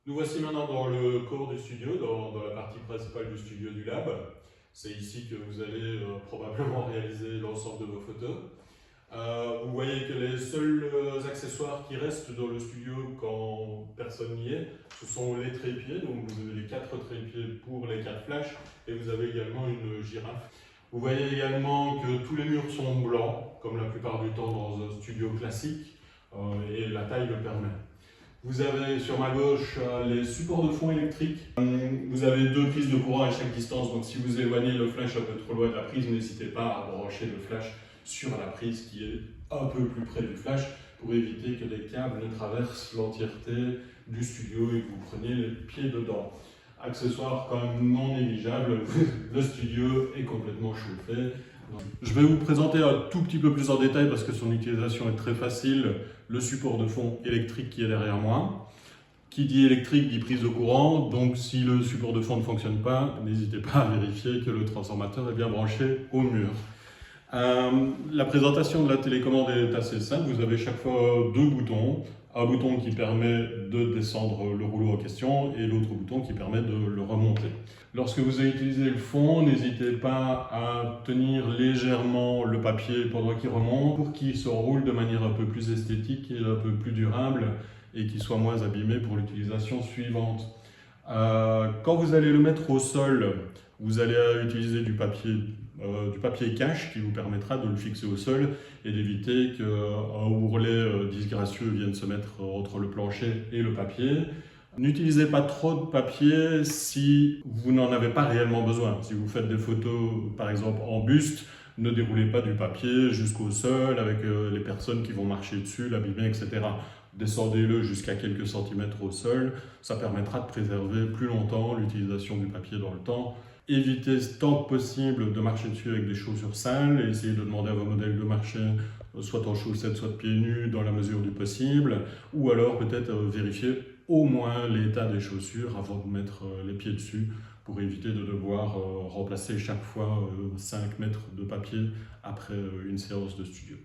Nous voici maintenant dans le corps du studio, dans la partie principale du studio du lab. C'est ici que vous allez probablement réaliser l'ensemble de vos photos. Vous voyez que les seuls accessoires qui restent dans le studio quand personne n'y est, ce sont les trépieds. Donc vous avez les 4 trépieds pour les 4 flashs et vous avez également une girafe. Vous voyez également que tous les murs sont blancs, comme la plupart du temps dans un studio classique, et la taille le permet. Vous avez sur ma gauche les supports de fond électriques. Vous avez 2 prises de courant à chaque distance, donc si vous éloignez le flash un peu trop loin de la prise, n'hésitez pas à brancher le flash sur la prise qui est un peu plus près du flash pour éviter que les câbles ne traversent l'entièreté du studio et que vous preniez les pieds dedans. Accessoire quand même non négligeable, le studio est complètement chauffé. Je vais vous présenter un tout petit peu plus en détail parce que son utilisation est très facile, le support de fond électrique qui est derrière moi. Qui dit électrique dit prise de courant, donc si le support de fond ne fonctionne pas, n'hésitez pas à vérifier que le transformateur est bien branché au mur. La présentation de la télécommande est assez simple, vous avez chaque fois 2 boutons. Un bouton qui permet de descendre le rouleau en question et l'autre bouton qui permet de le remonter. Lorsque vous avez utilisé le fond, n'hésitez pas à tenir légèrement le papier pendant qu'il remonte pour qu'il se roule de manière un peu plus esthétique et un peu plus durable et qu'il soit moins abîmé pour l'utilisation suivante. Quand vous allez le mettre au sol, vous allez utiliser du papier cache qui vous permettra de le fixer au sol et d'éviter qu'un ourlet disgracieux vienne se mettre entre le plancher et le papier. N'utilisez pas trop de papier si vous n'en avez pas réellement besoin. Si vous faites des photos, par exemple en buste, ne déroulez pas du papier jusqu'au sol avec les personnes qui vont marcher dessus, l'abîmer, etc. Descendez-le jusqu'à quelques centimètres au sol. Ça permettra de préserver plus longtemps l'utilisation du papier dans le temps. Évitez tant que possible de marcher dessus avec des chaussures sales et essayez de demander à vos modèles de marcher soit en chaussettes, soit pieds nus dans la mesure du possible, ou alors peut-être vérifier au moins l'état des chaussures avant de mettre les pieds dessus pour éviter de devoir remplacer chaque fois 5 mètres de papier après une séance de studio.